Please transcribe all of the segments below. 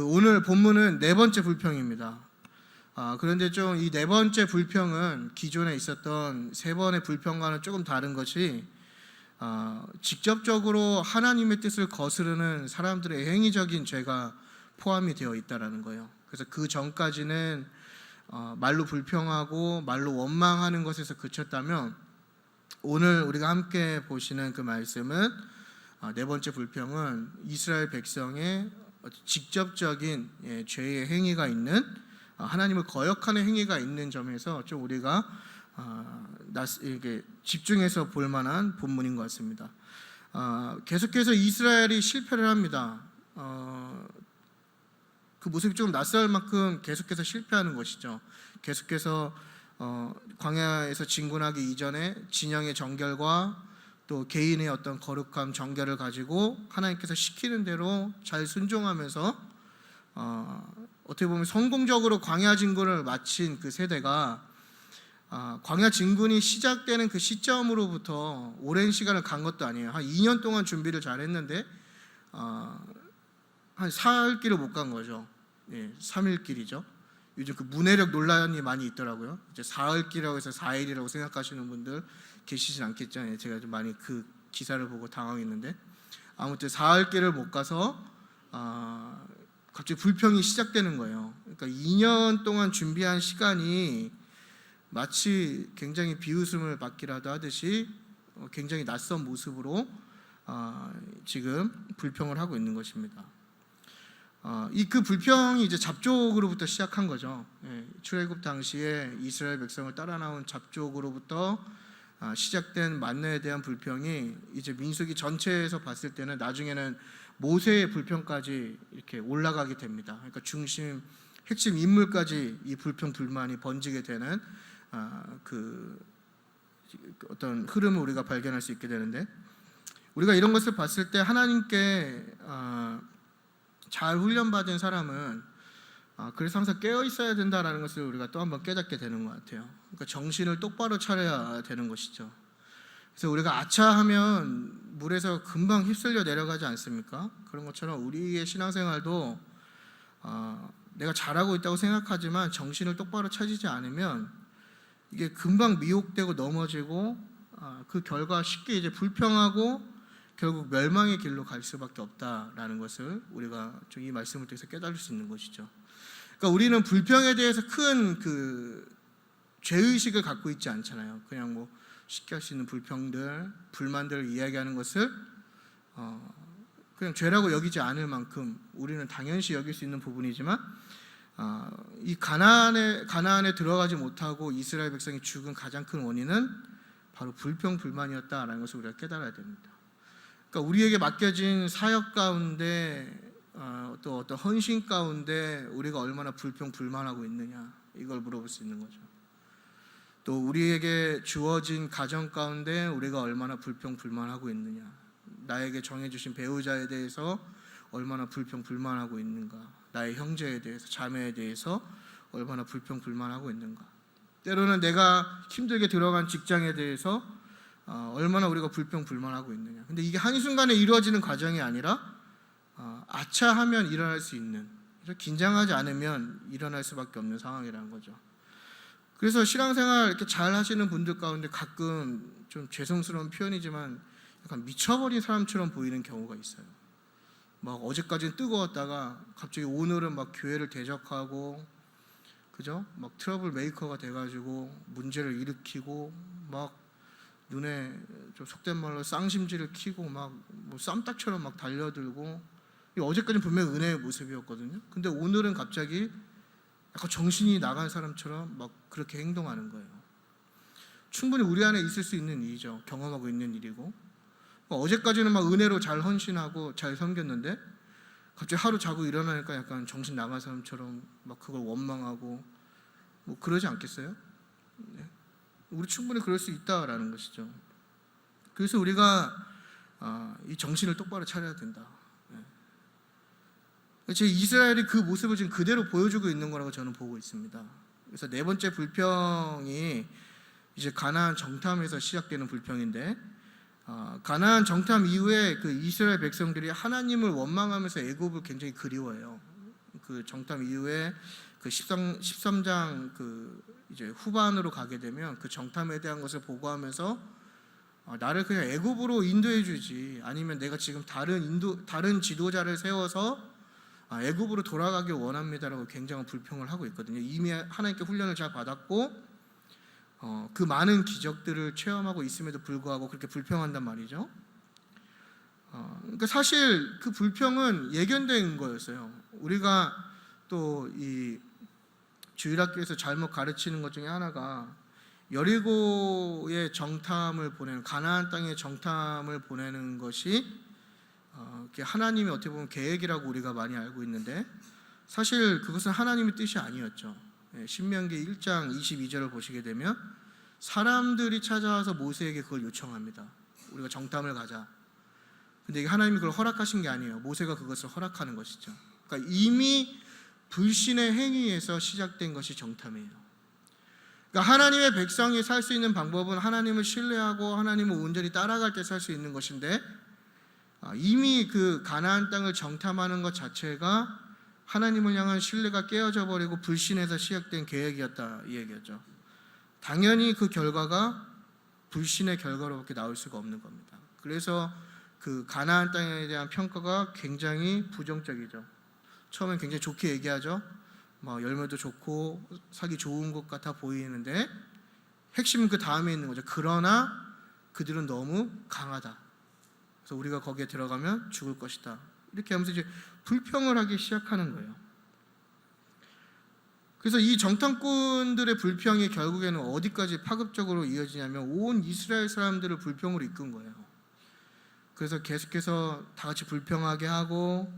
오늘 본문은 네 번째 불평입니다. 그런데 좀 이 네 번째 불평은 기존에 있었던 세 번의 불평과는 조금 다른 것이 직접적으로 하나님의 뜻을 거스르는 사람들의 행위적인 죄가 포함이 되어 있다라는 거예요. 그래서 그 전까지는 말로 불평하고 말로 원망하는 것에서 그쳤다면, 오늘 우리가 함께 보시는 그 말씀은 네 번째 불평은 이스라엘 백성의 직접적인 죄의 행위가 있는, 하나님을 거역하는 행위가 있는 점에서 좀 우리가 이게 집중해서 볼 만한 본문인 것 같습니다. 계속해서 이스라엘이 실패를 합니다. 그 모습이 좀 낯설 만큼 계속해서 실패하는 것이죠. 계속해서 광야에서 진군하기 이전에 진영의 정결과 또 개인의 어떤 거룩함, 정결을 가지고 하나님께서 시키는 대로 잘 순종하면서 어떻게 보면 성공적으로 광야 진군을 마친 그 세대가 광야 진군이 시작되는 그 시점으로부터 오랜 시간을 간 것도 아니에요. 한 2년 동안 준비를 잘 했는데 한 사흘 길을 못 간 거죠. 3일 길이죠. 요즘 그 문해력 논란이 많이 있더라고요. 이제 사흘 길이라고 해서 4일이라고 생각하시는 분들 계시진 않겠죠. 제가 좀 많이 그 기사를 보고 당황했는데, 아무튼 사흘 길을 못 가서 갑자기 불평이 시작되는 거예요. 그러니까 2년 동안 준비한 시간이 마치 굉장히 비웃음을 받기라도 하듯이 굉장히 낯선 모습으로 지금 불평을 하고 있는 것입니다. 그 불평이 이제 잡족으로부터 시작한 거죠. 출애굽 당시에 이스라엘 백성을 따라 나온 잡족으로부터 시작된 만나에 대한 불평이 이제 민수기 전체에서 봤을 때는 나중에는 모세의 불평까지 이렇게 올라가게 됩니다. 그러니까 핵심 인물까지 이 불평 불만이 번지게 되는 그 어떤 흐름을 우리가 발견할 수 있게 되는데, 우리가 이런 것을 봤을 때 하나님께 잘 훈련받은 사람은 그래서 항상 깨어 있어야 된다라는 것을 우리가 또 한번 깨닫게 되는 것 같아요. 그러니까 정신을 똑바로 차려야 되는 것이죠. 그래서 우리가 아차하면 물에서 금방 휩쓸려 내려가지 않습니까? 그런 것처럼 우리의 신앙생활도 내가 잘하고 있다고 생각하지만 정신을 똑바로 차리지 않으면 이게 금방 미혹되고 넘어지고 그 결과 쉽게 이제 불평하고 결국 멸망의 길로 갈 수밖에 없다라는 것을 우리가 좀 이 말씀을 통해서 깨달을 수 있는 것이죠. 그러니까 우리는 불평에 대해서 큰 그 죄의식을 갖고 있지 않잖아요. 그냥 뭐 쉽게 할 수 있는 불평들, 불만들을 이야기하는 것을 그냥 죄라고 여기지 않을 만큼 우리는 당연시 여길 수 있는 부분이지만, 이 가나안에 들어가지 못하고 이스라엘 백성이 죽은 가장 큰 원인은 바로 불평 불만이었다라는 것을 우리가 깨달아야 됩니다. 그러니까 우리에게 맡겨진 사역 가운데 또 어떤 헌신 가운데 우리가 얼마나 불평 불만하고 있느냐, 이걸 물어볼 수 있는 거죠. 또 우리에게 주어진 가정 가운데 우리가 얼마나 불평 불만하고 있느냐, 나에게 정해주신 배우자에 대해서 얼마나 불평 불만하고 있는가, 나의 형제에 대해서, 자매에 대해서 얼마나 불평 불만하고 있는가, 때로는 내가 힘들게 들어간 직장에 대해서 얼마나 우리가 불평 불만하고 있느냐. 근데 이게 한순간에 이루어지는 과정이 아니라 아차하면 일어날 수 있는, 긴장하지 않으면 일어날 수밖에 없는 상황이라는 거죠. 그래서 신앙생활 이렇게 잘 하시는 분들 가운데 가끔 좀 죄송스러운 표현이지만 약간 미쳐버린 사람처럼 보이는 경우가 있어요. 막 어제까지는 뜨거웠다가 갑자기 오늘은 막 교회를 대적하고, 그죠? 막 트러블 메이커가 돼가지고 문제를 일으키고, 막 눈에 좀 속된 말로 쌍심지를 키고 막 뭐 쌈딱처럼 막 달려들고, 어제까지는 분명 은혜의 모습이었거든요. 근데 오늘은 갑자기 약간 정신이 나간 사람처럼 막 그렇게 행동하는 거예요. 충분히 우리 안에 있을 수 있는 일이죠. 경험하고 있는 일이고, 어제까지는 막 은혜로 잘 헌신하고 잘 섬겼는데 갑자기 하루 자고 일어나니까 약간 정신 나간 사람처럼 막 그걸 원망하고 뭐 그러지 않겠어요? 네. 우리 충분히 그럴 수 있다라는 것이죠. 그래서 우리가 이 정신을 똑바로 차려야 된다. 제 이스라엘이 그 모습을 지금 그대로 보여주고 있는 거라고 저는 보고 있습니다. 그래서 네 번째 불평이 이제 가나안 정탐에서 시작되는 불평인데, 가나안 정탐 이후에 그 이스라엘 백성들이 하나님을 원망하면서 애굽을 굉장히 그리워해요. 그 정탐 이후에 그 13장 그 이제 후반으로 가게 되면 그 정탐에 대한 것을 보고하면서 나를 그냥 애굽으로 인도해 주지, 아니면 내가 지금 다른 지도자를 세워서 애굽으로 돌아가길 원합니다라고 굉장한 불평을 하고 있거든요. 이미 하나님께 훈련을 잘 받았고 그 많은 기적들을 체험하고 있음에도 불구하고 그렇게 불평한단 말이죠. 그러니까 사실 그 불평은 예견된 거였어요. 우리가 또 이 주일학교에서 잘못 가르치는 것 중에 하나가 여리고의 정탐을 보내는, 가나안 땅의 정탐을 보내는 것이 하나님의 어떻게 보면 계획이라고 우리가 많이 알고 있는데, 사실 그것은 하나님의 뜻이 아니었죠. 신명기 1장 22절을 보시게 되면 사람들이 찾아와서 모세에게 그걸 요청합니다. 우리가 정탐을 가자. 근데 이게 하나님이 그걸 허락하신 게 아니에요. 모세가 그것을 허락하는 것이죠. 그러니까 이미 불신의 행위에서 시작된 것이 정탐이에요. 그러니까 하나님의 백성이 살 수 있는 방법은 하나님을 신뢰하고 하나님을 온전히 따라갈 때 살 수 있는 것인데, 이미 그 가나안 땅을 정탐하는 것 자체가 하나님을 향한 신뢰가 깨어져 버리고 불신에서 시작된 계획이었다, 이 얘기였죠. 당연히 그 결과가 불신의 결과로밖에 나올 수가 없는 겁니다. 그래서 그 가나안 땅에 대한 평가가 굉장히 부정적이죠. 처음엔 굉장히 좋게 얘기하죠. 열매도 좋고 사기 좋은 것 같아 보이는데 핵심은 그 다음에 있는 거죠. 그러나 그들은 너무 강하다. 그래서 우리가 거기에 들어가면 죽을 것이다. 이렇게 하면서 이제 불평을 하기 시작하는 거예요. 그래서 이 정탐꾼들의 불평이 결국에는 어디까지 파급적으로 이어지냐면 온 이스라엘 사람들을 불평으로 이끈 거예요. 그래서 계속해서 다 같이 불평하게 하고,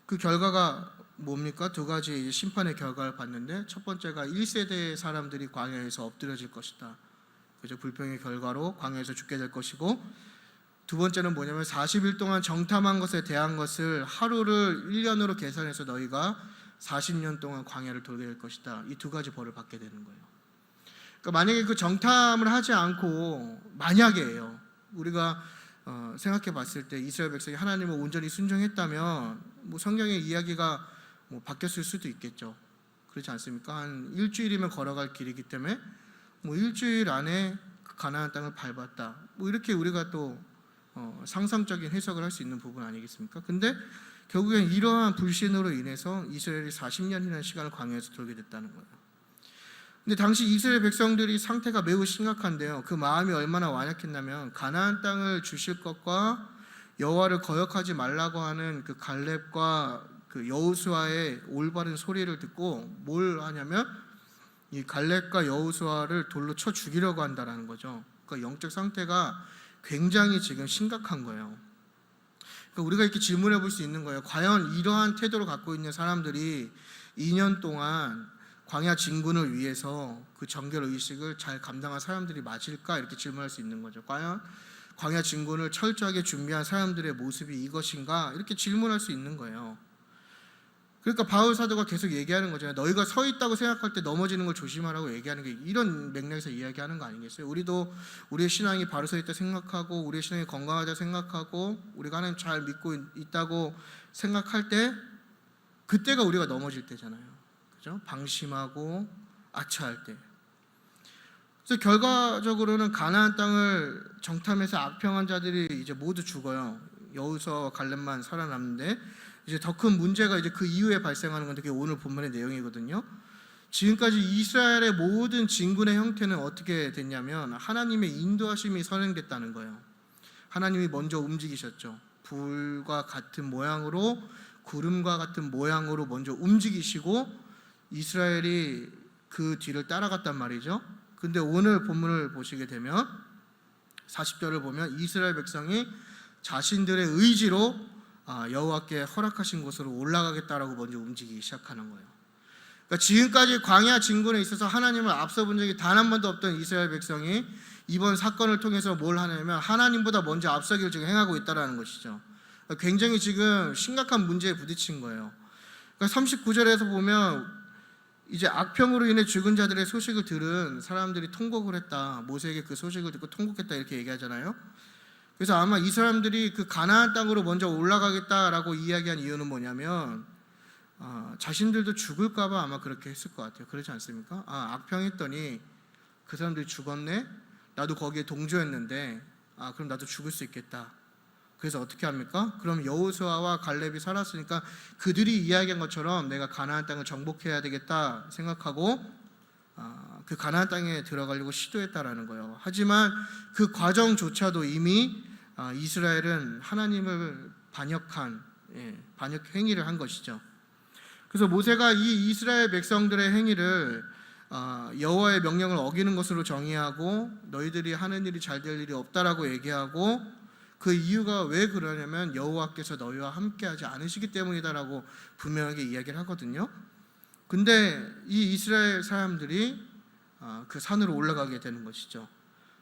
그 결과가 뭡니까? 두 가지 심판의 결과를 봤는데, 첫 번째가 1세대의 사람들이 광야에서 엎드려질 것이다. 그죠? 불평의 결과로 광야에서 죽게 될 것이고, 두 번째는 뭐냐면 40일 동안 정탐한 것에 대한 것을 하루를 1년으로 계산해서 너희가 40년 동안 광야를 돌게 될 것이다. 이 두 가지 벌을 받게 되는 거예요. 그러니까 만약에 그 정탐을 하지 않고, 만약에요, 우리가 생각해 봤을 때 이스라엘 백성이 하나님을 온전히 순종했다면 성경의 이야기가 바뀌었을 수도 있겠죠. 그렇지 않습니까? 한 일주일이면 걸어갈 길이기 때문에 일주일 안에 가나안 땅을 밟았다. 이렇게 우리가 또 상상적인 해석을 할 수 있는 부분 아니겠습니까? 근데 결국엔 이러한 불신으로 인해서 이스라엘이 40년이라는 시간을 광야에서 돌게 됐다는 거예요. 근데 당시 이스라엘 백성들이 상태가 매우 심각한데요. 그 마음이 얼마나 완약했냐면 가나안 땅을 주실 것과 여호와를 거역하지 말라고 하는 그 갈렙과 그 여호수아의 올바른 소리를 듣고 뭘 하냐면 이 갈렙과 여호수아를 돌로 쳐 죽이려고 한다라는 거죠. 그러니까 영적 상태가 굉장히 지금 심각한 거예요. 그러니까 우리가 이렇게 질문해 볼 수 있는 거예요. 과연 이러한 태도를 갖고 있는 사람들이 2년 동안 광야 진군을 위해서 그 정결 의식을 잘 감당한 사람들이 맞을까? 이렇게 질문할 수 있는 거죠. 과연 광야 진군을 철저하게 준비한 사람들의 모습이 이것인가? 이렇게 질문할 수 있는 거예요. 그러니까 바울 사도가 계속 얘기하는 거잖아요. 너희가 서 있다고 생각할 때 넘어지는 걸 조심하라고 얘기하는 게 이런 맥락에서 이야기하는 거 아니겠어요? 우리도 우리의 신앙이 바로 서 있다 생각하고 우리의 신앙이 건강하다 생각하고 우리가 하나님 잘 믿고 있다고 생각할 때 그때가 우리가 넘어질 때잖아요. 그죠? 방심하고 아차할 때. 그래서 결과적으로는 가나안 땅을 정탐해서 악평한 자들이 이제 모두 죽어요. 여호수아와 갈렙만 살아남는데 이제 더 큰 문제가 이제 그 이후에 발생하는 건데 그게 오늘 본문의 내용이거든요. 지금까지 이스라엘의 모든 진군의 형태는 어떻게 됐냐면 하나님의 인도하심이 선행됐다는 거예요. 하나님이 먼저 움직이셨죠. 불과 같은 모양으로 구름과 같은 모양으로 먼저 움직이시고 이스라엘이 그 뒤를 따라갔단 말이죠. 근데 오늘 본문을 보시게 되면 40절을 보면 이스라엘 백성이 자신들의 의지로 여호와께 허락하신 곳으로 올라가겠다라고 먼저 움직이기 시작하는 거예요. 그러니까 지금까지 광야 진군에 있어서 하나님을 앞서 본 적이 단 한 번도 없던 이스라엘 백성이 이번 사건을 통해서 뭘 하냐면 하나님보다 먼저 앞서기를 지금 행하고 있다는 것이죠. 그러니까 굉장히 지금 심각한 문제에 부딪힌 거예요. 그러니까 39절에서 보면 이제 악평으로 인해 죽은 자들의 소식을 들은 사람들이 통곡을 했다. 모세에게 그 소식을 듣고 통곡했다 이렇게 얘기하잖아요. 그래서 아마 이 사람들이 그 가나안 땅으로 먼저 올라가겠다라고 이야기한 이유는 뭐냐면 자신들도 죽을까봐 아마 그렇게 했을 것 같아요. 그렇지 않습니까? 악평했더니 그 사람들이 죽었네? 나도 거기에 동조했는데 그럼 나도 죽을 수 있겠다. 그래서 어떻게 합니까? 그럼 여호수아와 갈렙이 살았으니까 그들이 이야기한 것처럼 내가 가나안 땅을 정복해야 되겠다 생각하고 그 가나안 땅에 들어가려고 시도했다라는 거예요. 하지만 그 과정조차도 이미 이스라엘은 하나님을 반역한 반역 행위를 한 것이죠. 그래서 모세가 이 이스라엘 백성들의 행위를 여호와의 명령을 어기는 것으로 정의하고 너희들이 하는 일이 잘 될 일이 없다라고 얘기하고 그 이유가 왜 그러냐면 여호와께서 너희와 함께하지 않으시기 때문이다라고 분명하게 이야기를 하거든요. 근데 이 이스라엘 사람들이 그 산으로 올라가게 되는 것이죠.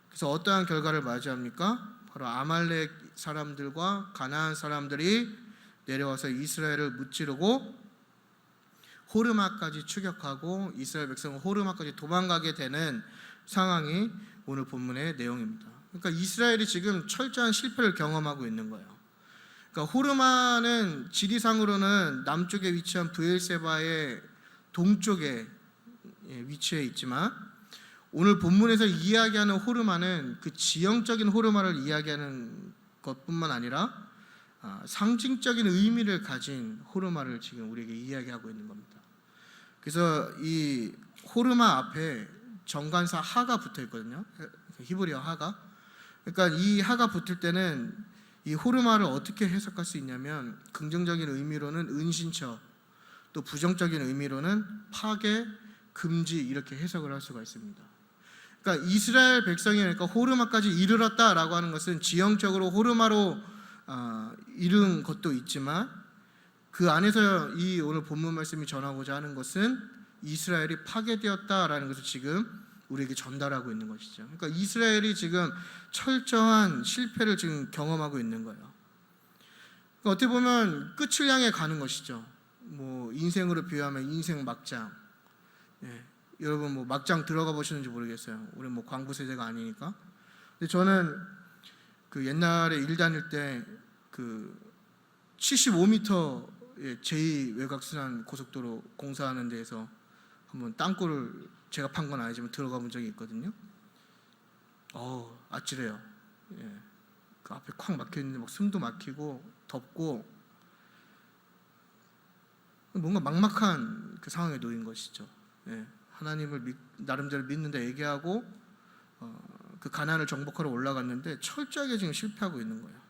그래서 어떠한 결과를 맞이합니까? 바로 아말렉 사람들과 가나안 사람들이 내려와서 이스라엘을 무찌르고 호르마까지 추격하고 이스라엘 백성은 호르마까지 도망가게 되는 상황이 오늘 본문의 내용입니다. 그러니까 이스라엘이 지금 철저한 실패를 경험하고 있는 거예요. 그러니까 호르마는 지리상으로는 남쪽에 위치한 브엘세바의 동쪽에 위치해 있지만 오늘 본문에서 이야기하는 호르마는 그 지형적인 호르마를 이야기하는 것뿐만 아니라 상징적인 의미를 가진 호르마를 지금 우리에게 이야기하고 있는 겁니다. 그래서 이 호르마 앞에 정관사 하가 붙어 있거든요. 히브리어 하가. 그러니까 이 하가 붙을 때는 이 호르마를 어떻게 해석할 수 있냐면 긍정적인 의미로는 은신처, 또 부정적인 의미로는 파괴, 금지 이렇게 해석을 할 수가 있습니다. 그러니까 이스라엘 백성이 그러니까 호르마까지 이르렀다라고 하는 것은 지형적으로 호르마로 이룬 것도 있지만 그 안에서 이 오늘 본문 말씀이 전하고자 하는 것은 이스라엘이 파괴되었다라는 것을 지금 우리에게 전달하고 있는 것이죠. 그러니까 이스라엘이 지금 철저한 실패를 지금 경험하고 있는 거예요. 그러니까 어떻게 보면 끝을 향해 가는 것이죠. 뭐 인생으로 비유하면 인생 막장. 여러분 뭐 막장 들어가 보시는지 모르겠어요. 우리 뭐 광부 세대가 아니니까. 근데 저는 그 옛날에 일 다닐 때 그 75m 제2 외곽순환 고속도로 공사하는 데에서 한번 땅굴을 제가 판 건 아니지만 들어가 본 적이 있거든요. 아찔해요. 그 앞에 콱 막혀 있는데 막 숨도 막히고 덥고 뭔가 막막한 그 상황에 놓인 것이죠. 하나님을 나름대로 믿는다 얘기하고 그 가나안을 정복하러 올라갔는데 철저하게 지금 실패하고 있는 거예요.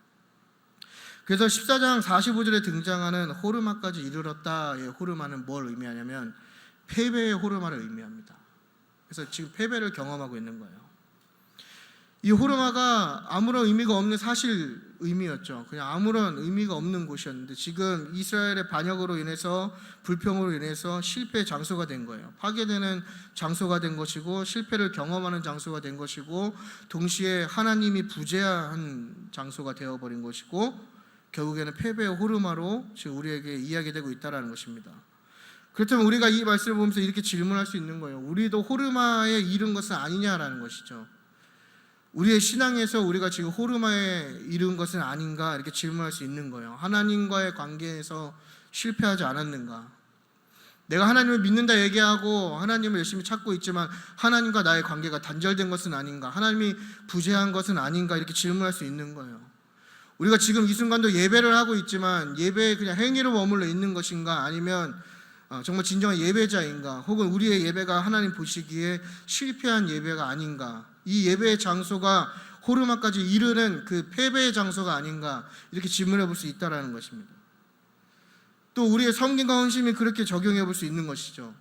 그래서 14장 45절에 등장하는 호르마까지 이르렀다의 호르마는 뭘 의미하냐면 패배의 호르마를 의미합니다. 그래서 지금 패배를 경험하고 있는 거예요. 이 호르마가 아무런 의미가 없는 사실 의미였죠. 그냥 아무런 의미가 없는 곳이었는데 지금 이스라엘의 반역으로 인해서 불평으로 인해서 실패의 장소가 된 거예요. 파괴되는 장소가 된 것이고 실패를 경험하는 장소가 된 것이고 동시에 하나님이 부재한 장소가 되어버린 것이고 결국에는 패배의 호르마로 지금 우리에게 이야기되고 있다는 것입니다. 그렇다면 우리가 이 말씀을 보면서 이렇게 질문할 수 있는 거예요. 우리도 호르마에 이른 것은 아니냐라는 것이죠. 우리의 신앙에서 우리가 지금 호르마에 이른 것은 아닌가 이렇게 질문할 수 있는 거예요. 하나님과의 관계에서 실패하지 않았는가? 내가 하나님을 믿는다 얘기하고 하나님을 열심히 찾고 있지만 하나님과 나의 관계가 단절된 것은 아닌가? 하나님이 부재한 것은 아닌가? 이렇게 질문할 수 있는 거예요. 우리가 지금 이 순간도 예배를 하고 있지만 예배에 그냥 행위로 머물러 있는 것인가? 아니면 정말 진정한 예배자인가? 혹은 우리의 예배가 하나님 보시기에 실패한 예배가 아닌가? 이 예배의 장소가 호르마까지 이르는 그 패배의 장소가 아닌가? 이렇게 질문해 볼 수 있다는 것입니다. 또 우리의 섬김과 헌신이 그렇게 적용해 볼 수 있는 것이죠.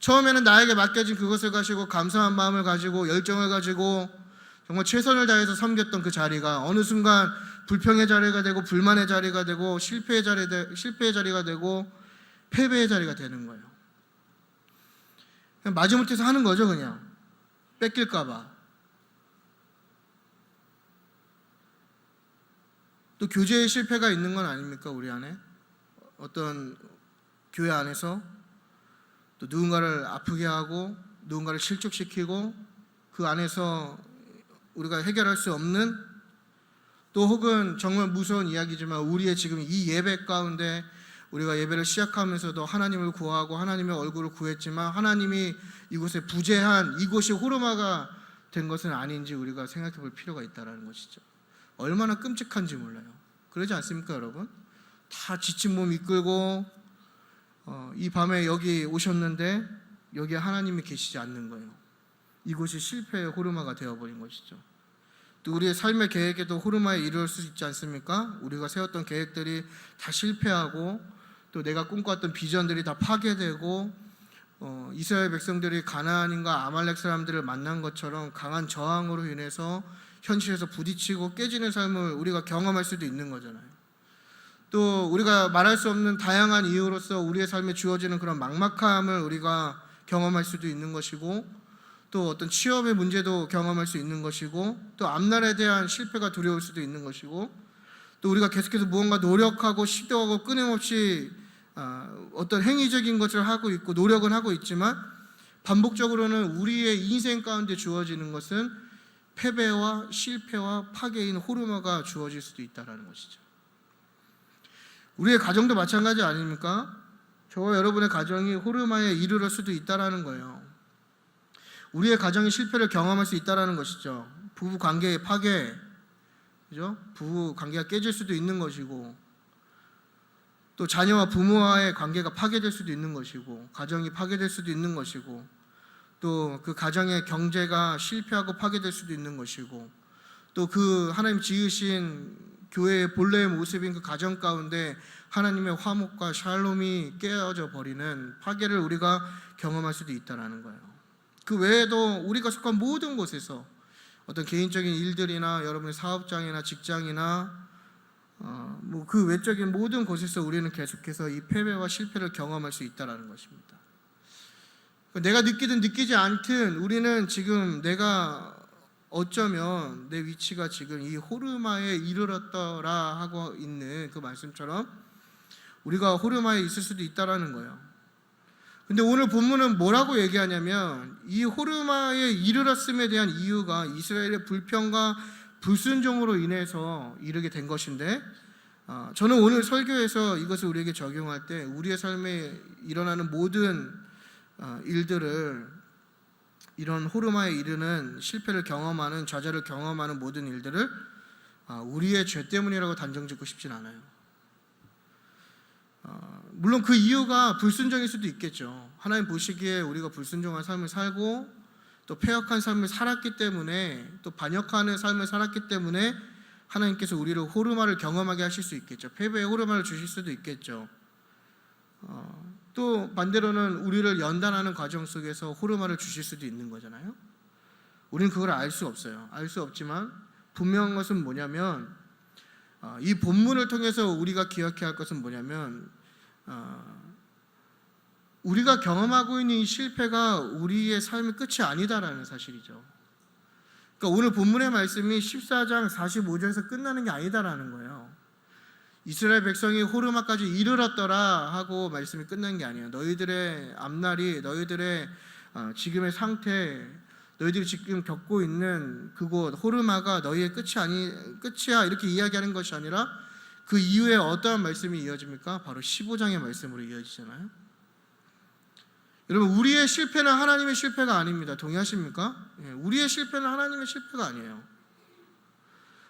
처음에는 나에게 맡겨진 그것을 가지고 감사한 마음을 가지고 열정을 가지고 정말 최선을 다해서 섬겼던 그 자리가 어느 순간 불평의 자리가 되고 불만의 자리가 되고 실패의 자리가 되고 패배의 자리가 되는 거예요. 그냥 마지못해서 하는 거죠. 그냥 뺏길까 봐. 또 교제의 실패가 있는 건 아닙니까? 우리 안에 어떤 교회 안에서 또 누군가를 아프게 하고 누군가를 실족시키고 그 안에서 우리가 해결할 수 없는 또 혹은 정말 무서운 이야기지만 우리의 지금 이 예배 가운데 우리가 예배를 시작하면서도 하나님을 구하고 하나님의 얼굴을 구했지만 하나님이 이곳에 부재한 이곳이 호르마가 된 것은 아닌지 우리가 생각해 볼 필요가 있다는 것이죠. 얼마나 끔찍한지 몰라요. 그러지 않습니까, 여러분? 다 지친 몸 이끌고 이 밤에 여기 오셨는데 여기에 하나님이 계시지 않는 거예요. 이곳이 실패의 호르마가 되어버린 것이죠. 또 우리의 삶의 계획에도 호르마에 이르를 수 있지 않습니까? 우리가 세웠던 계획들이 다 실패하고 또 내가 꿈꿨던 비전들이 다 파괴되고 이스라엘 백성들이 가나안인과 아말렉 사람들을 만난 것처럼 강한 저항으로 인해서 현실에서 부딪히고 깨지는 삶을 우리가 경험할 수도 있는 거잖아요. 또 우리가 말할 수 없는 다양한 이유로서 우리의 삶에 주어지는 그런 막막함을 우리가 경험할 수도 있는 것이고, 또 어떤 취업의 문제도 경험할 수 있는 것이고, 또 앞날에 대한 실패가 두려울 수도 있는 것이고, 또 우리가 계속해서 무언가 노력하고 시도하고 끊임없이 어떤 행위적인 것을 하고 있고 노력은 하고 있지만 반복적으로는 우리의 인생 가운데 주어지는 것은 패배와 실패와 파괴인 호르마가 주어질 수도 있다는 것이죠. 우리의 가정도 마찬가지 아닙니까? 저와 여러분의 가정이 호르마에 이르를 수도 있다는 거예요. 우리의 가정이 실패를 경험할 수 있다는 것이죠. 부부 관계의 파괴, 그죠? 부부 관계가 깨질 수도 있는 것이고, 또 자녀와 부모와의 관계가 파괴될 수도 있는 것이고, 가정이 파괴될 수도 있는 것이고, 또 그 가정의 경제가 실패하고 파괴될 수도 있는 것이고, 또 그 하나님 지으신 교회의 본래의 모습인 그 가정 가운데 하나님의 화목과 샬롬이 깨어져 버리는 파괴를 우리가 경험할 수도 있다는 거예요. 그 외에도 우리가 속한 모든 곳에서 어떤 개인적인 일들이나 여러분의 사업장이나 직장이나 그 외적인 모든 곳에서 우리는 계속해서 이 패배와 실패를 경험할 수 있다는 것입니다. 내가 느끼든 느끼지 않든 우리는 지금 내가 어쩌면 내 위치가 지금 이 호르마에 이르렀더라 하고 있는 그 말씀처럼 우리가 호르마에 있을 수도 있다는 거예요. 근데 오늘 본문은 뭐라고 얘기하냐면 이 호르마에 이르렀음에 대한 이유가 이스라엘의 불평과 불순종으로 인해서 이르게 된 것인데, 저는 오늘 설교에서 이것을 우리에게 적용할 때 우리의 삶에 일어나는 모든 일들을, 이런 호르마에 이르는 실패를 경험하는, 좌절을 경험하는 모든 일들을 우리의 죄 때문이라고 단정짓고 싶진 않아요. 물론 그 이유가 불순종일 수도 있겠죠. 하나님 보시기에 우리가 불순종한 삶을 살고 또 패역한 삶을 살았기 때문에, 또 반역하는 삶을 살았기 때문에 하나님께서 우리를 호르마를 경험하게 하실 수 있겠죠. 패배의 호르마를 주실 수도 있겠죠. 또 반대로는 우리를 연단하는 과정 속에서 호르마를 주실 수도 있는 거잖아요. 우리는 그걸 알 수 없어요. 알 수 없지만 분명한 것은 뭐냐면, 이 본문을 통해서 우리가 기억해야 할 것은 뭐냐면, 우리가 경험하고 있는 이 실패가 우리의 삶의 끝이 아니다라는 사실이죠. 그러니까 오늘 본문의 말씀이 14장 45절에서 끝나는 게 아니다라는 거예요. 이스라엘 백성이 호르마까지 이르렀더라 하고 말씀이 끝난 게 아니에요. 너희들의 앞날이, 너희들의 지금의 상태, 너희들이 지금 겪고 있는 그곳 호르마가 너희의 끝이야 이렇게 이야기하는 것이 아니라 그 이후에 어떠한 말씀이 이어집니까? 바로 15장의 말씀으로 이어지잖아요. 여러분, 우리의 실패는 하나님의 실패가 아닙니다. 동의하십니까? 우리의 실패는 하나님의 실패가 아니에요.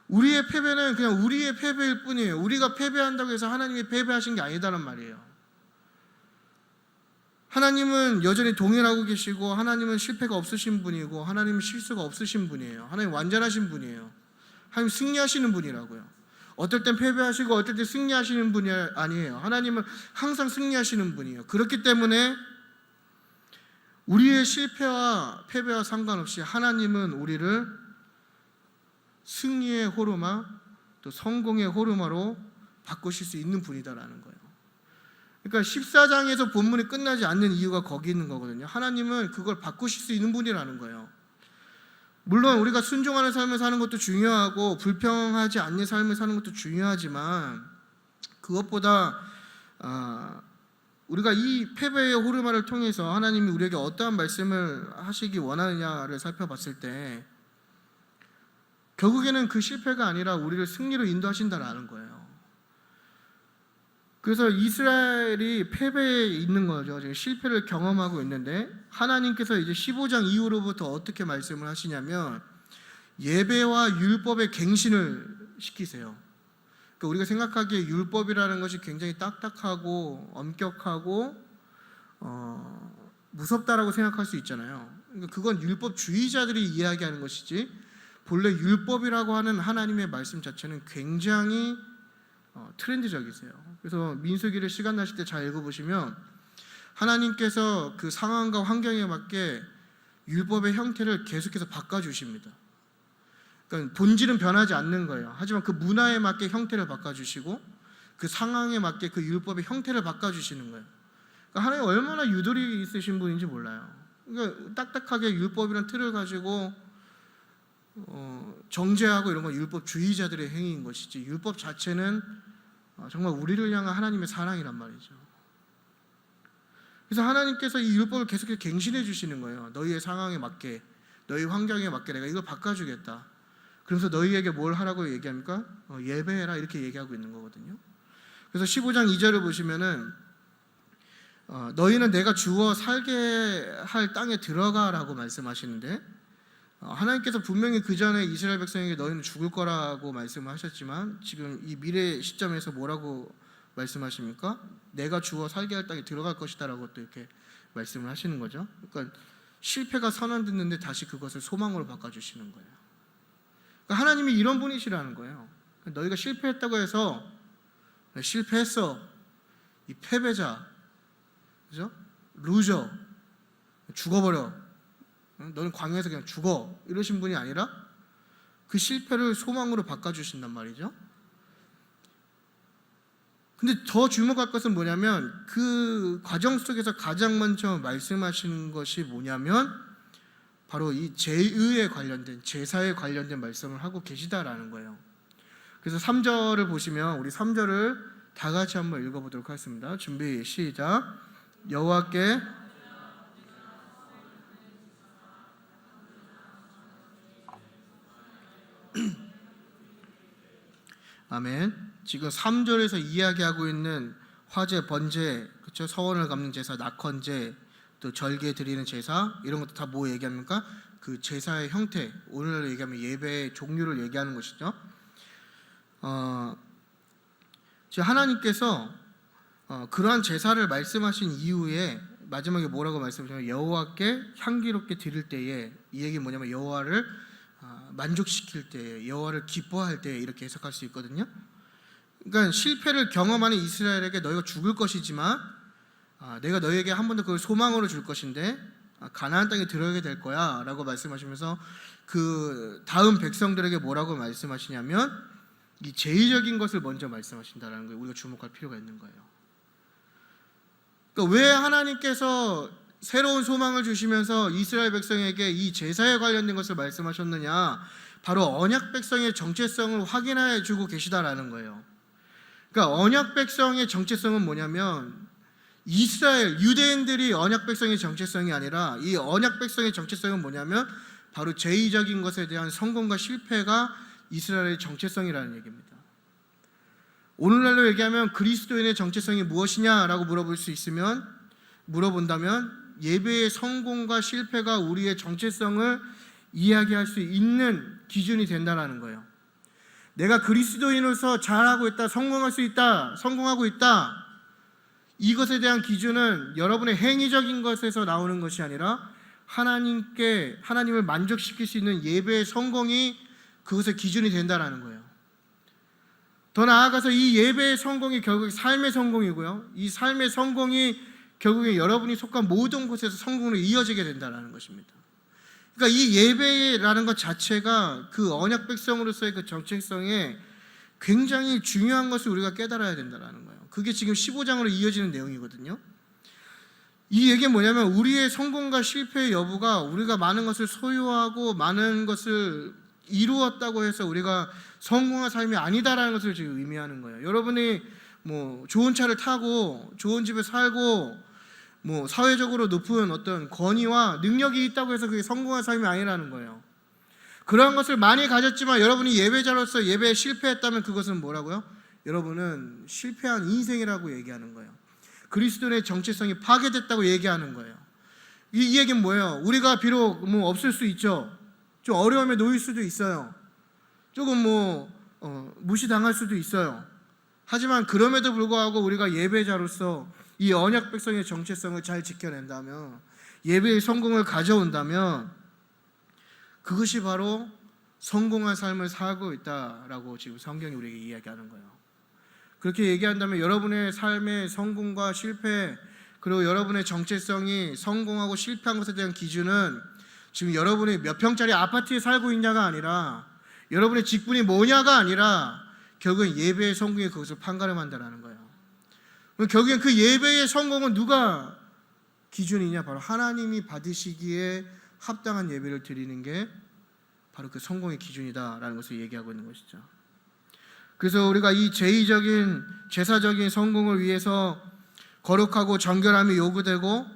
우리의 패배는 그냥 우리의 패배일 뿐이에요. 우리가 패배한다고 해서 하나님이 패배하신 게 아니다는 말이에요. 하나님은 여전히 동일하고 계시고, 하나님은 실패가 없으신 분이고, 하나님은 실수가 없으신 분이에요. 하나님 완전하신 분이에요. 하나님 승리하시는 분이라고요. 어떨 땐 패배하시고 어떨 땐 승리하시는 분이 아니에요. 하나님은 항상 승리하시는 분이에요. 그렇기 때문에 우리의 실패와 패배와 상관없이 하나님은 우리를 승리의 호르마, 또 성공의 호르마로 바꾸실 수 있는 분이다라는 거예요. 그러니까 14장에서 본문이 끝나지 않는 이유가 거기 있는 거거든요. 하나님은 그걸 바꾸실 수 있는 분이라는 거예요. 물론 우리가 순종하는 삶을 사는 것도 중요하고 불평하지 않는 삶을 사는 것도 중요하지만, 그것보다 우리가 이 패배의 호르마를 통해서 하나님이 우리에게 어떠한 말씀을 하시기 원하느냐를 살펴봤을 때, 결국에는 그 실패가 아니라 우리를 승리로 인도하신다라는 거예요. 그래서 이스라엘이 패배에 있는 거죠. 지금 실패를 경험하고 있는데 하나님께서 이제 15장 이후로부터 어떻게 말씀을 하시냐면 예배와 율법의 갱신을 시키세요. 그러니까 우리가 생각하기에 율법이라는 것이 굉장히 딱딱하고 엄격하고 무섭다라고 생각할 수 있잖아요. 그러니까 그건 율법주의자들이 이야기하는 것이지 본래 율법이라고 하는 하나님의 말씀 자체는 굉장히 트렌드적이세요. 그래서 민수기를 시간 나실 때 잘 읽어보시면 하나님께서 그 상황과 환경에 맞게 율법의 형태를 계속해서 바꿔주십니다. 그러니까 본질은 변하지 않는 거예요. 하지만 그 문화에 맞게 형태를 바꿔주시고 그 상황에 맞게 그 율법의 형태를 바꿔주시는 거예요. 그러니까 하나님 얼마나 유도리 있으신 분인지 몰라요. 그러니까 딱딱하게 율법이라는 틀을 가지고 정죄하고 이런 건 율법주의자들의 행위인 것이지 율법 자체는 정말 우리를 향한 하나님의 사랑이란 말이죠. 그래서 하나님께서 이 율법을 계속해서 갱신해 주시는 거예요. 너희의 상황에 맞게, 너희 환경에 맞게 내가 이걸 바꿔주겠다. 그래서 너희에게 뭘 하라고 얘기합니까? 예배해라 이렇게 얘기하고 있는 거거든요. 그래서 15장 2절을 보시면은 너희는 내가 주어 살게 할 땅에 들어가라고 말씀하시는데 하나님께서 분명히 그 전에 이스라엘 백성에게 너희는 죽을 거라고 말씀하셨지만 지금 이 미래 시점에서 뭐라고 말씀하십니까? 내가 주어 살게 할 땅에 들어갈 것이다 라고 또 이렇게 말씀을 하시는 거죠. 그러니까 실패가 선언됐는데 다시 그것을 소망으로 바꿔주시는 거예요. 그러니까 하나님이 이런 분이시라는 거예요. 너희가 실패했다고 해서 실패했어 이 패배자, 그죠? 루저, 죽어버려, 너는 광야에서 그냥 죽어 이러신 분이 아니라 그 실패를 소망으로 바꿔주신단 말이죠. 근데 더 주목할 것은 뭐냐면 그 과정 속에서 가장 먼저 말씀하시는 것이 뭐냐면 바로 이 제의에 관련된 제사에 관련된 말씀을 하고 계시다라는 거예요. 그래서 3절을 보시면 우리 3절을 다 같이 한번 읽어보도록 하겠습니다. 준비 시작. 여호와께 아멘. 지금 3절에서 이야기하고 있는 화제, 번제, 그렇죠? 서원을 갚는 제사, 낙헌제, 또 절개 드리는 제사 이런 것도 다 뭐 얘기합니까? 그 제사의 형태, 오늘날로 얘기하면 예배의 종류를 얘기하는 것이죠. 지금 하나님께서 그러한 제사를 말씀하신 이후에 마지막에 뭐라고 말씀하셨냐면 여호와께 향기롭게 드릴 때에 이 얘기는 뭐냐면 여호와를 만족시킬 때, 여호와를 기뻐할 때 이렇게 해석할 수 있거든요. 그러니까 실패를 경험하는 이스라엘에게 너희가 죽을 것이지만 내가 너희에게 한 번 더 그걸 소망으로 줄 것인데 가나안 땅에 들어가게 될 거야 라고 말씀하시면서 그 다음 백성들에게 뭐라고 말씀하시냐면 이 제의적인 것을 먼저 말씀하신다는 거예요. 우리가 주목할 필요가 있는 거예요. 그러니까 왜 하나님께서 새로운 소망을 주시면서 이스라엘 백성에게 이 제사에 관련된 것을 말씀하셨느냐? 바로 언약 백성의 정체성을 확인해 주고 계시다라는 거예요. 그러니까 언약 백성의 정체성은 뭐냐면 이스라엘 유대인들이 언약 백성의 정체성이 아니라 이 언약 백성의 정체성은 뭐냐면 바로 제의적인 것에 대한 성공과 실패가 이스라엘의 정체성이라는 얘기입니다. 오늘날로 얘기하면 그리스도인의 정체성이 무엇이냐라고 물어본다면 예배의 성공과 실패가 우리의 정체성을 이야기할 수 있는 기준이 된다는 거예요. 내가 그리스도인으로서 잘하고 있다, 성공할 수 있다, 성공하고 있다, 이것에 대한 기준은 여러분의 행위적인 것에서 나오는 것이 아니라 하나님을 만족시킬 수 있는 예배의 성공이 그것의 기준이 된다는 거예요. 더 나아가서 이 예배의 성공이 결국 삶의 성공이고요, 이 삶의 성공이 결국에 여러분이 속한 모든 곳에서 성공으로 이어지게 된다는 것입니다. 그러니까 이 예배라는 것 자체가 그 언약 백성으로서의 그 정체성에 굉장히 중요한 것을 우리가 깨달아야 된다는 거예요. 그게 지금 15장으로 이어지는 내용이거든요. 이 얘기는 뭐냐면 우리의 성공과 실패의 여부가 우리가 많은 것을 소유하고 많은 것을 이루었다고 해서 우리가 성공한 삶이 아니다라는 것을 지금 의미하는 거예요. 여러분이 뭐 좋은 차를 타고 좋은 집에 살고 뭐 사회적으로 높은 어떤 권위와 능력이 있다고 해서 그게 성공한 삶이 아니라는 거예요. 그러한 것을 많이 가졌지만 여러분이 예배자로서 예배에 실패했다면 그것은 뭐라고요? 여러분은 실패한 인생이라고 얘기하는 거예요. 그리스도인의 정체성이 파괴됐다고 얘기하는 거예요. 이 얘기는 뭐예요? 우리가 비록 없을 수 있죠. 좀 어려움에 놓일 수도 있어요. 조금 무시당할 수도 있어요. 하지만 그럼에도 불구하고 우리가 예배자로서 이 언약 백성의 정체성을 잘 지켜낸다면, 예배의 성공을 가져온다면, 그것이 바로 성공한 삶을 살고 있다라고 지금 성경이 우리에게 이야기하는 거예요. 그렇게 얘기한다면 여러분의 삶의 성공과 실패, 그리고 여러분의 정체성이 성공하고 실패한 것에 대한 기준은 지금 여러분이 몇 평짜리 아파트에 살고 있냐가 아니라, 여러분의 직분이 뭐냐가 아니라, 결국엔 예배의 성공이 그것을 판가름한다는 거예요. 결국엔 그 예배의 성공은 누가 기준이냐? 바로 하나님이 받으시기에 합당한 예배를 드리는 게 바로 그 성공의 기준이다라는 것을 얘기하고 있는 것이죠. 그래서 우리가 이 제의적인 제사적인 성공을 위해서 거룩하고 정결함이 요구되고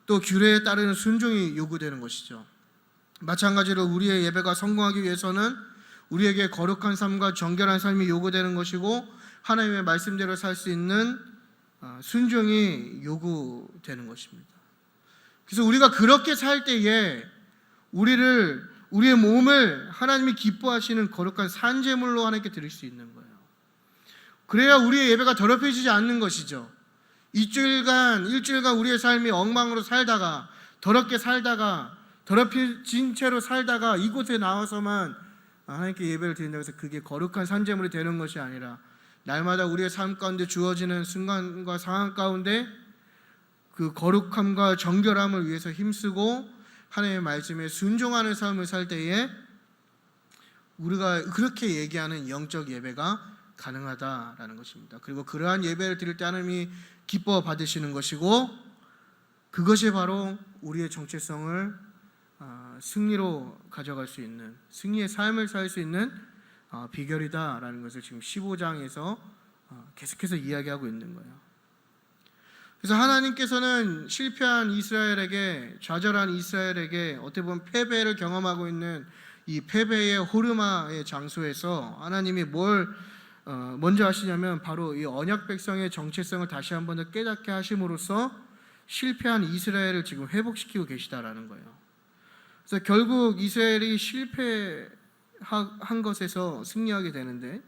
또 규례에 따르는 순종이 요구되는 것이죠. 마찬가지로 우리의 예배가 성공하기 위해서는 우리에게 거룩한 삶과 정결한 삶이 요구되는 것이고, 하나님의 말씀대로 살 수 있는 순종이 요구되는 것입니다. 그래서 우리가 그렇게 살 때에 우리의 몸을 하나님이 기뻐하시는 거룩한 산제물로 하나님께 드릴 수 있는 거예요. 그래야 우리의 예배가 더럽혀지지 않는 것이죠. 일주일간 우리의 삶이 엉망으로 살다가, 더럽게 살다가, 더럽혀진 채로 살다가 이곳에 나와서만 하나님께 예배를 드린다고 해서 그게 거룩한 산제물이 되는 것이 아니라, 날마다 우리의 삶 가운데 주어지는 순간과 상황 가운데 그 거룩함과 정결함을 위해서 힘쓰고 하나님의 말씀에 순종하는 삶을 살 때에 우리가 그렇게 얘기하는 영적 예배가 가능하다라는 것입니다. 그리고 그러한 예배를 드릴 때 하나님이 기뻐 받으시는 것이고, 그것이 바로 우리의 정체성을 승리로 가져갈 수 있는, 승리의 삶을 살 수 있는 비결이다라는 것을 지금 15장에서 계속해서 이야기하고 있는 거예요. 그래서 하나님께서는 실패한 이스라엘에게, 좌절한 이스라엘에게 어떻게 보면 패배를 경험하고 있는 이 패배의 호르마의 장소에서 하나님이 뭘 먼저 하시냐면, 바로 이 언약 백성의 정체성을 다시 한 번 더 깨닫게 하심으로써 실패한 이스라엘을 지금 회복시키고 계시다라는 거예요. 그래서 결국 이스라엘이 실패한 것에서 승리하게 되는데,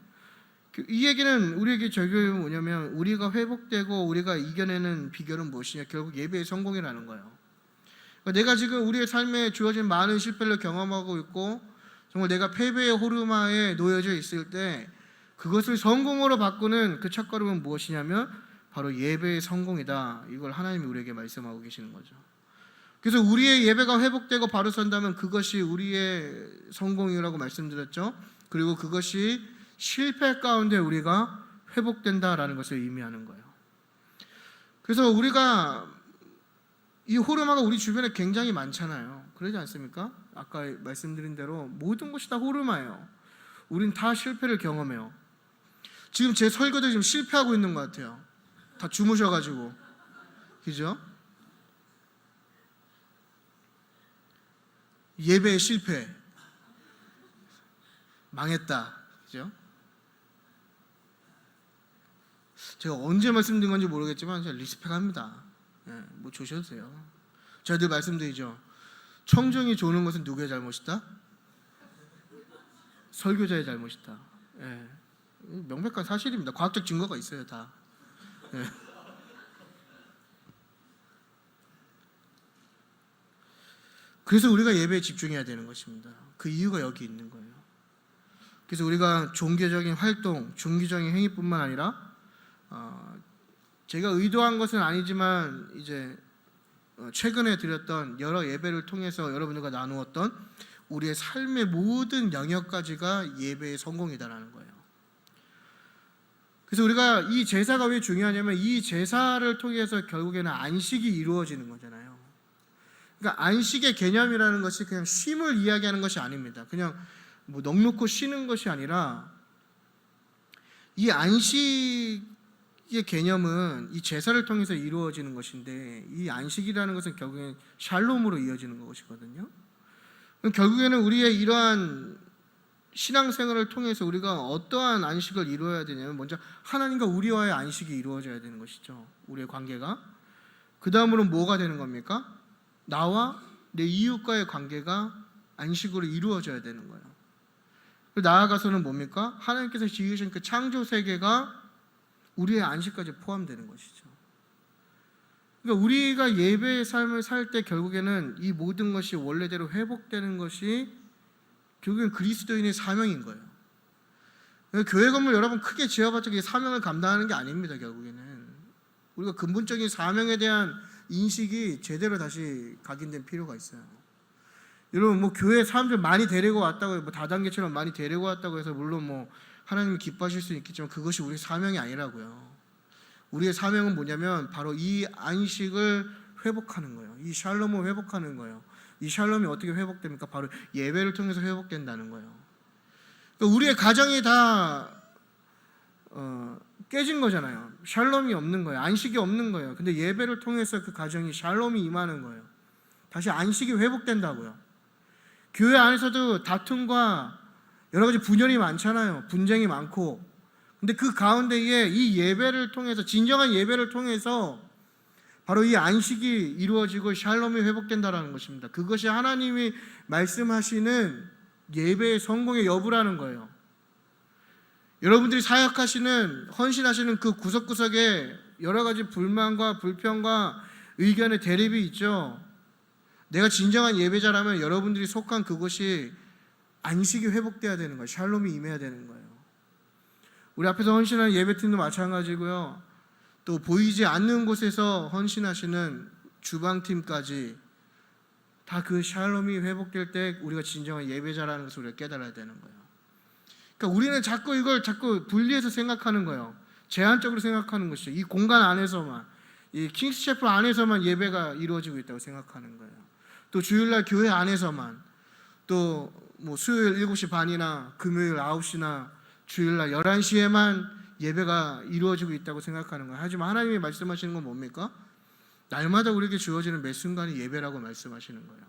이 얘기는 우리에게 적용이 뭐냐면, 우리가 회복되고 우리가 이겨내는 비결은 무엇이냐? 결국 예배의 성공이라는 거예요. 그러니까 내가 지금 우리의 삶에 주어진 많은 실패를 경험하고 있고, 정말 내가 패배의 호르마에 놓여져 있을 때 그것을 성공으로 바꾸는 그 첫걸음은 무엇이냐면 바로 예배의 성공이다. 이걸 하나님이 우리에게 말씀하고 계시는 거죠. 그래서 우리의 예배가 회복되고 바로 선다면 그것이 우리의 성공이라고 말씀드렸죠. 그리고 그것이 실패 가운데 우리가 회복된다라는 것을 의미하는 거예요. 그래서 우리가 이 호르마가 우리 주변에 굉장히 많잖아요. 그러지 않습니까? 아까 말씀드린 대로 모든 것이 다 호르마예요. 우린 다 실패를 경험해요. 지금 제 설교도 지금 실패하고 있는 것 같아요. 다 주무셔가지고, 그죠? 예배의 실패, 망했다, 그죠? 제가 언제 말씀드린 건지 모르겠지만 제가 리스펙합니다. 뭐 조셔도 돼요. 제가 늘 말씀드리죠. 청정이 조는 것은 누구의 잘못이다? 설교자의 잘못이다. 명백한 사실입니다. 과학적 증거가 있어요, 다. 그래서 우리가 예배에 집중해야 되는 것입니다. 그 이유가 여기 있는 거예요. 그래서 우리가 종교적인 활동, 종교적인 행위뿐만 아니라 제가 의도한 것은 아니지만 이제 최근에 드렸던 여러 예배를 통해서 여러분들과 나누었던 우리의 삶의 모든 영역까지가 예배의 성공이다라는 거예요. 그래서 우리가 이 제사가 왜 중요하냐면 이 제사를 통해서 결국에는 안식이 이루어지는 거잖아요. 그러니까 안식의 개념이라는 것이 그냥 쉼을 이야기하는 것이 아닙니다. 그냥 뭐 넋놓고 쉬는 것이 아니라 이 안식의 개념은 이 제사를 통해서 이루어지는 것인데, 이 안식이라는 것은 결국엔 샬롬으로 이어지는 것이거든요. 결국에는 우리의 이러한 신앙생활을 통해서 우리가 어떠한 안식을 이루어야 되냐면 먼저 하나님과 우리와의 안식이 이루어져야 되는 것이죠. 우리의 관계가. 그 다음으로 뭐가 되는 겁니까? 나와 내 이웃과의 관계가 안식으로 이루어져야 되는 거예요. 나아가서는 뭡니까? 하나님께서 지으신 그 창조 세계가 우리의 안식까지 포함되는 것이죠. 그러니까 우리가 예배의 삶을 살 때 결국에는 이 모든 것이 원래대로 회복되는 것이 결국엔 그리스도인의 사명인 거예요. 교회 건물 여러분 크게 지어봤자 사명을 감당하는 게 아닙니다. 결국에는 우리가 근본적인 사명에 대한 인식이 제대로 다시 각인된 필요가 있어요. 여러분 뭐 교회 사람들 많이 데리고 왔다고 뭐 다단계처럼 많이 데리고 왔다고 해서 물론 뭐 하나님이 기뻐하실 수 있겠지만 그것이 우리 사명이 아니라고요. 우리의 사명은 뭐냐면 바로 이 안식을 회복하는 거예요. 이 샬롬을 회복하는 거예요. 이 샬롬이 어떻게 회복됩니까? 바로 예배를 통해서 회복된다는 거예요. 그러니까 우리의 가정이 다 깨진 거잖아요. 샬롬이 없는 거예요. 안식이 없는 거예요. 근데 예배를 통해서 그 가정이 샬롬이 임하는 거예요. 다시 안식이 회복된다고요. 교회 안에서도 다툼과 여러 가지 분열이 많잖아요. 분쟁이 많고. 근데 그 가운데에 이 예배를 통해서, 진정한 예배를 통해서 바로 이 안식이 이루어지고 샬롬이 회복된다라는 것입니다. 그것이 하나님이 말씀하시는 예배의 성공의 여부라는 거예요. 여러분들이 사역하시는, 헌신하시는 그 구석구석에 여러 가지 불만과 불평과 의견의 대립이 있죠. 내가 진정한 예배자라면 여러분들이 속한 그곳이 안식이 회복돼야 되는 거예요. 샬롬이 임해야 되는 거예요. 우리 앞에서 헌신하는 예배팀도 마찬가지고요. 또 보이지 않는 곳에서 헌신하시는 주방팀까지 다 그 샬롬이 회복될 때 우리가 진정한 예배자라는 것을 우리가 깨달아야 되는 거예요. 그러니까 우리는 자꾸 이걸 자꾸 분리해서 생각하는 거예요. 제한적으로 생각하는 것이죠. 이 공간 안에서만, 이 킹스채플 안에서만 예배가 이루어지고 있다고 생각하는 거예요. 또 주일날 교회 안에서만, 또 뭐 수요일 7시 반이나 금요일 9시나 주일날 11시에만 예배가 이루어지고 있다고 생각하는 거예요. 하지만 하나님이 말씀하시는 건 뭡니까? 날마다 우리에게 주어지는 매 순간이 예배라고 말씀하시는 거예요.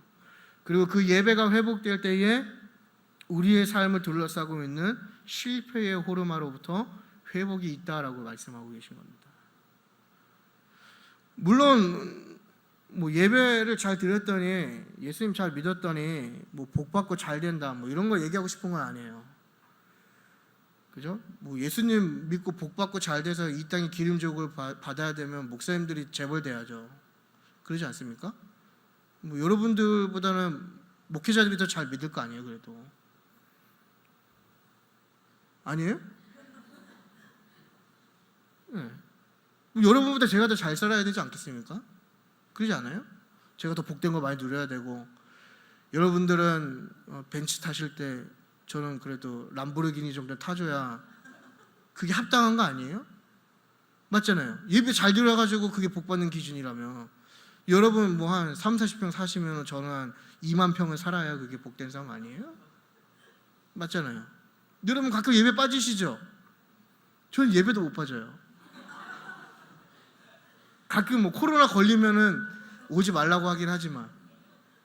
그리고 그 예배가 회복될 때에 우리의 삶을 둘러싸고 있는 실패의 호르마로부터 회복이 있다라고 말씀하고 계신 겁니다. 물론 뭐 예배를 잘 드렸더니, 예수님 잘 믿었더니 뭐 복 받고 잘 된다 뭐 이런 거 얘기하고 싶은 건 아니에요. 그죠? 뭐 예수님 믿고 복 받고 잘 돼서 이 땅에 기름족을 받아야 되면 목사님들이 재벌돼야죠. 그러지 않습니까? 뭐 여러분들보다는 목회자들이 더 잘 믿을 거 아니에요, 그래도. 아니에요? 네. 여러분보다 제가 더 잘 살아야 되지 않겠습니까? 그러지 않아요? 제가 더 복된 거 많이 누려야 되고, 여러분들은 벤츠 타실 때 저는 그래도 람보르기니 정도 타줘야 그게 합당한 거 아니에요? 맞잖아요. 예배 잘 드려가지고 그게 복받는 기준이라면 여러분 뭐 한 3, 40평 사시면 저는 한 2만 평을 살아야 그게 복된 삶 아니에요? 맞잖아요. 여러분 가끔 예배 빠지시죠? 저는 예배도 못 빠져요. 가끔 뭐 코로나 걸리면은 오지 말라고 하긴 하지만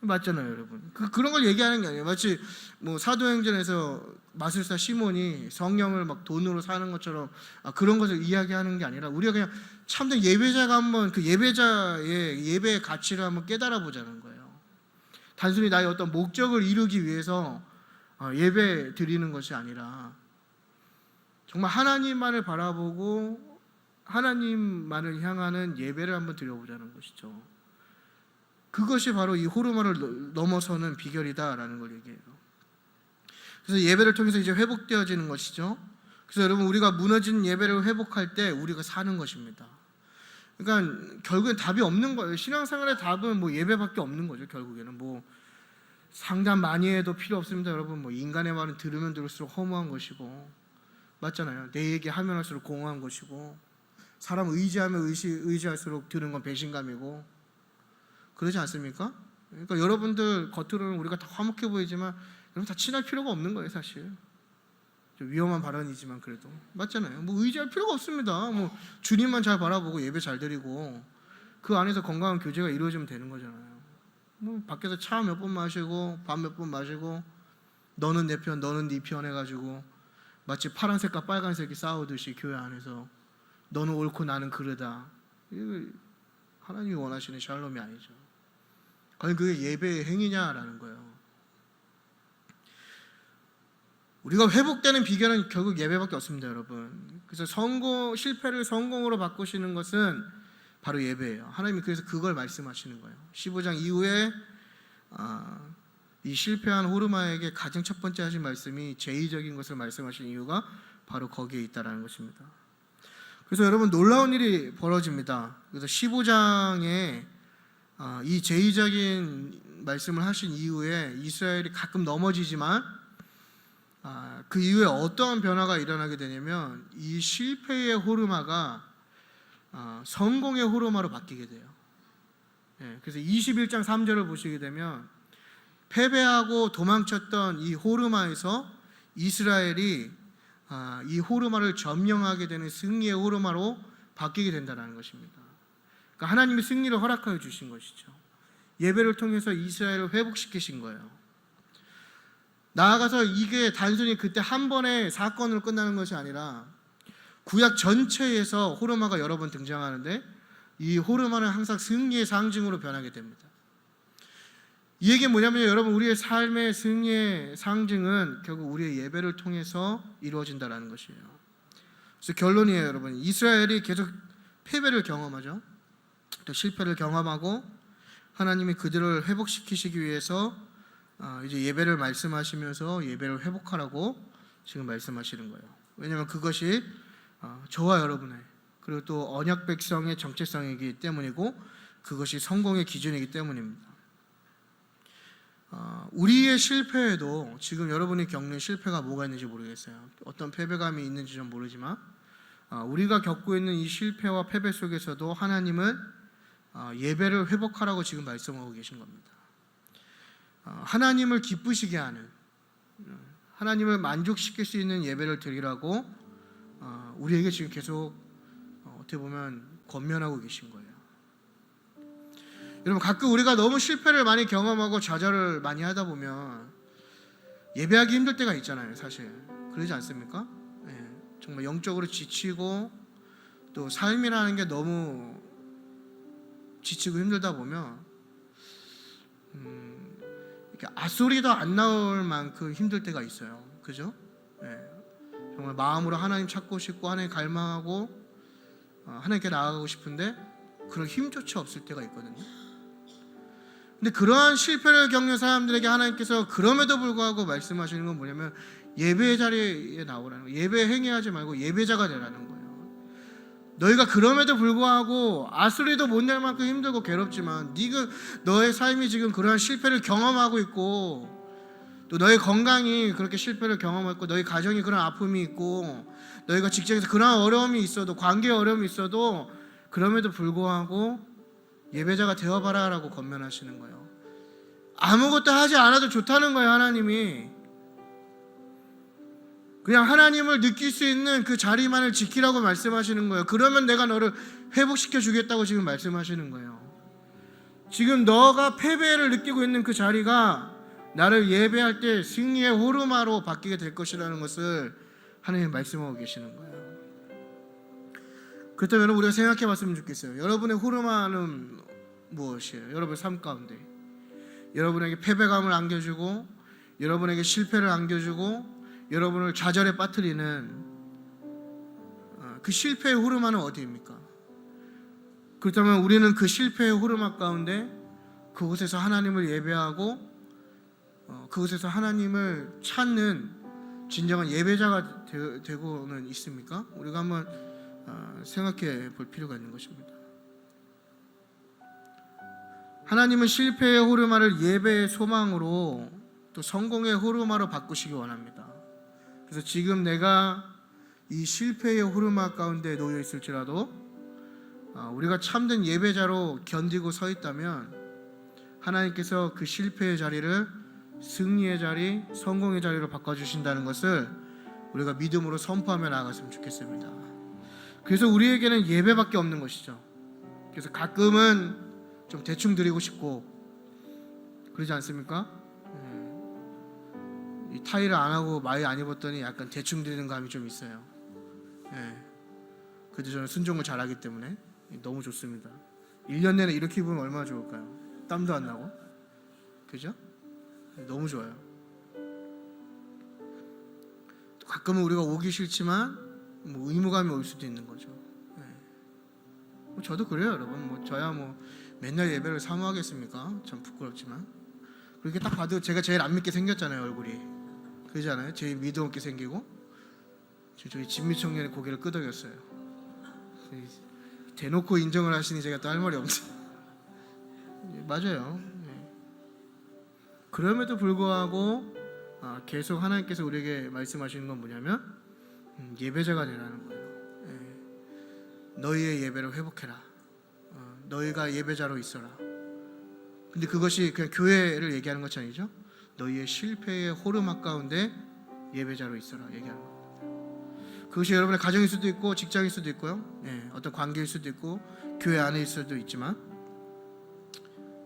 맞잖아요, 여러분. 그런 걸 얘기하는 게 아니에요. 마치 뭐 사도행전에서 마술사 시몬이 성령을 막 돈으로 사는 것처럼 그런 것을 이야기하는 게 아니라 우리가 그냥 참된 예배자가 한번 그 예배자의 예배의 가치를 한번 깨달아 보자는 거예요. 단순히 나의 어떤 목적을 이루기 위해서 예배 드리는 것이 아니라 정말 하나님만을 바라보고 하나님만을 향하는 예배를 한번 드려보자는 것이죠. 그것이 바로 이 호르몬을 넘어서는 비결이다라는 걸 얘기해요. 그래서 예배를 통해서 이제 회복되어지는 것이죠. 그래서 여러분 우리가 무너진 예배를 회복할 때 우리가 사는 것입니다. 그러니까 결국엔 답이 없는 거예요. 신앙생활의 답은 뭐 예배밖에 없는 거죠. 결국에는 뭐 상담 많이 해도 필요 없습니다. 여러분 뭐 인간의 말은 들으면 들을수록 허무한 것이고 맞잖아요. 내 얘기 하면 할수록 공허한 것이고 사람 의지하면 의지할수록 드는 건 배신감이고 그러지 않습니까? 그러니까 여러분들 겉으로는 우리가 다 화목해 보이지만 여러분 다 친할 필요가 없는 거예요, 사실. 좀 위험한 발언이지만 그래도 맞잖아요. 뭐 의지할 필요가 없습니다. 뭐 주님만 잘 바라보고 예배 잘 드리고 그 안에서 건강한 교제가 이루어지면 되는 거잖아요. 뭐 밖에서 차 몇 번 마시고 밥 몇 번 마시고 너는 내 편, 너는 네 편 해가지고 마치 파란색과 빨간색이 싸우듯이 교회 안에서 너는 옳고 나는 그르다. 이거 하나님이 원하시는 샬롬이 아니죠. 과연 그게 예배의 행위냐라는 거예요. 우리가 회복되는 비결은 결국 예배밖에 없습니다, 여러분. 그래서 실패를 성공으로 바꾸시는 것은 바로 예배예요. 하나님이 그래서 그걸 말씀하시는 거예요. 15장 이후에 이 실패한 호르마에게 가장 첫 번째 하신 말씀이 제의적인 것을 말씀하신 이유가 바로 거기에 있다라는 것입니다. 그래서 여러분 놀라운 일이 벌어집니다. 그래서 15장에 이 제의적인 말씀을 하신 이후에 이스라엘이 가끔 넘어지지만 그 이후에 어떠한 변화가 일어나게 되냐면 이 실패의 호르마가 성공의 호르마로 바뀌게 돼요. 그래서 21장 3절을 보시게 되면 패배하고 도망쳤던 이 호르마에서 이스라엘이 이 호르마를 점령하게 되는 승리의 호르마로 바뀌게 된다는 것입니다. 그러니까 하나님이 승리를 허락하여 주신 것이죠. 예배를 통해서 이스라엘을 회복시키신 거예요. 나아가서 이게 단순히 그때 한 번의 사건으로 끝나는 것이 아니라 구약 전체에서 호르마가 여러 번 등장하는데 이 호르마는 항상 승리의 상징으로 변하게 됩니다. 이 얘기는 뭐냐면 여러분 우리의 삶의 승리의 상징은 결국 우리의 예배를 통해서 이루어진다는 것이에요. 그래서 결론이에요, 여러분. 이스라엘이 계속 패배를 경험하죠. 또 실패를 경험하고 하나님이 그들을 회복시키시기 위해서 이제 예배를 말씀하시면서 예배를 회복하라고 지금 말씀하시는 거예요. 왜냐하면 그것이 저와 여러분의 그리고 또 언약 백성의 정체성이기 때문이고 그것이 성공의 기준이기 때문입니다. 우리의 실패에도 지금 여러분이 겪는 실패가 뭐가 있는지 모르겠어요. 어떤 패배감이 있는지 좀 모르지만 우리가 겪고 있는 이 실패와 패배 속에서도 하나님은 예배를 회복하라고 지금 말씀하고 계신 겁니다. 하나님을 기쁘시게 하는, 하나님을 만족시킬 수 있는 예배를 드리라고 우리에게 지금 계속 어떻게 보면 권면하고 계신 거예요. 여러분 가끔 우리가 너무 실패를 많이 경험하고 좌절을 많이 하다 보면 예배하기 힘들 때가 있잖아요, 사실. 그러지 않습니까? 정말 영적으로 지치고 또 삶이라는 게 너무 지치고 힘들다 보면 이렇게 아소리도 안 나올 만큼 힘들 때가 있어요. 그죠? 정말 마음으로 하나님 찾고 싶고 하나님 갈망하고 하나님께 나아가고 싶은데 그런 힘조차 없을 때가 있거든요. 근데 그러한 실패를 겪는 사람들에게 하나님께서 그럼에도 불구하고 말씀하시는 건 뭐냐면 예배의 자리에 나오라는 거예요. 예배 행위하지 말고 예배자가 되라는 거예요. 너희가 그럼에도 불구하고 아수리도 못 낼 만큼 힘들고 괴롭지만 너의 삶이 지금 그러한 실패를 경험하고 있고 또 너의 건강이 그렇게 실패를 경험했고 너희 가정이 그런 아픔이 있고 너희가 직장에서 그런 어려움이 있어도 관계에 어려움이 있어도 그럼에도 불구하고 예배자가 되어봐라 라고 권면하시는 거예요. 아무것도 하지 않아도 좋다는 거예요. 하나님이 그냥 하나님을 느낄 수 있는 그 자리만을 지키라고 말씀하시는 거예요. 그러면 내가 너를 회복시켜 주겠다고 지금 말씀하시는 거예요. 지금 너가 패배를 느끼고 있는 그 자리가 나를 예배할 때 승리의 호르마로 바뀌게 될 것이라는 것을 하나님 말씀하고 계시는 거예요. 그렇다면 여러분 우리가 생각해 봤으면 좋겠어요. 여러분의 호르마는 무엇이에요? 여러분 삶 가운데 여러분에게 패배감을 안겨주고 여러분에게 실패를 안겨주고 여러분을 좌절에 빠뜨리는 그 실패의 호르마는 어디입니까? 그렇다면 우리는 그 실패의 호르마 가운데 그곳에서 하나님을 예배하고 그곳에서 하나님을 찾는 진정한 예배자가 되고는 있습니까? 우리가 한번 생각해 볼 필요가 있는 것입니다. 하나님은 실패의 호르마를 예배의 소망으로 또 성공의 호르마로 바꾸시기 원합니다. 그래서 지금 내가 이 실패의 호르마 가운데 놓여 있을지라도 우리가 참된 예배자로 견디고 서 있다면 하나님께서 그 실패의 자리를 승리의 자리, 성공의 자리로 바꿔주신다는 것을 우리가 믿음으로 선포하며 나아갔으면 좋겠습니다. 그래서 우리에게는 예배밖에 없는 것이죠. 그래서 가끔은 좀 대충 드리고 싶고 그러지 않습니까? 이 타이를 안 하고 마이 안 입었더니 약간 대충 드리는 감이 좀 있어요. 예. 그래도 저는 순종을 잘하기 때문에 너무 좋습니다. 1년 내내 이렇게 입으면 얼마나 좋을까요? 땀도 안 나고, 그죠? 너무 좋아요. 가끔은 우리가 오기 싫지만 뭐 의무감이 올 수도 있는 거죠. 예. 뭐 저도 그래요, 여러분. 뭐 저야 뭐 맨날 예배를 사모하겠습니까? 참 부끄럽지만 그렇게 딱 봐도 제가 제일 안 믿게 생겼잖아요, 얼굴이. 그러잖아요. 제일 믿음 없게 생기고. 저희 진미 청년의 고개를 끄덕였어요. 대놓고 인정을 하시니 제가 또 할 말이 없죠. 맞아요. 예. 그럼에도 불구하고 계속 하나님께서 우리에게 말씀하시는 건 뭐냐면 예배자가 되라는 거예요. 예. 너희의 예배를 회복해라. 너희가 예배자로 있어라. 근데 그것이 그냥 교회를 얘기하는 것이 아니죠. 너희의 실패의 호르막 가운데 예배자로 있어라 얘기하는 겁니다. 그것이 여러분의 가정일 수도 있고 직장일 수도 있고요. 예, 어떤 관계일 수도 있고 교회 안에 있을 수도 있지만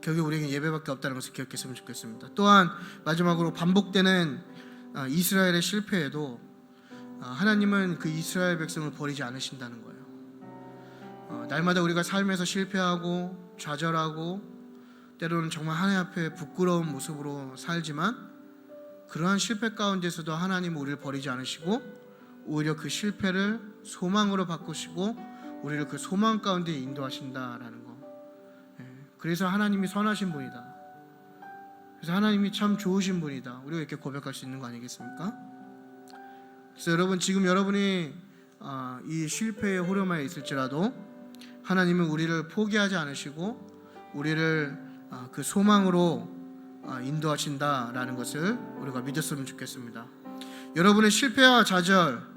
결국 우리에게 예배밖에 없다는 것을 기억했으면 좋겠습니다. 또한 마지막으로 반복되는 이스라엘의 실패에도 하나님은 그 이스라엘 백성을 버리지 않으신다는 거예요. 날마다 우리가 삶에서 실패하고 좌절하고 때로는 정말 하나님 앞에 부끄러운 모습으로 살지만 그러한 실패 가운데서도 하나님은 우리를 버리지 않으시고 오히려 그 실패를 소망으로 바꾸시고 우리를 그 소망 가운데 인도하신다라는 거. 그래서 하나님이 선하신 분이다. 그래서 하나님이 참 좋으신 분이다. 우리가 이렇게 고백할 수 있는 거 아니겠습니까? 그래서 여러분 지금 여러분이 이 실패의 호르마에 있을지라도 하나님은 우리를 포기하지 않으시고 우리를 그 소망으로 인도하신다라는 것을 우리가 믿었으면 좋겠습니다. 여러분의 실패와 좌절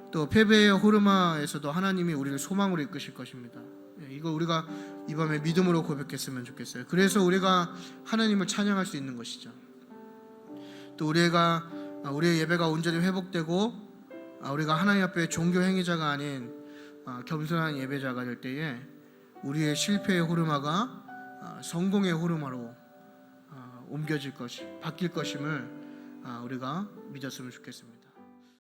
또 패배의 호르마에서도 하나님이 우리를 소망으로 이끄실 것입니다. 이거 우리가 이 밤에 믿음으로 고백했으면 좋겠어요. 그래서 우리가 하나님을 찬양할 수 있는 것이죠. 또 우리의 예배가 온전히 회복되고 우리가 하나님 앞에 종교 행위자가 아닌 겸손한 예배자가 될 때에 우리의 실패의 호르마가 성공의 호르마로 바뀔 것임을 우리가 믿었으면 좋겠습니다.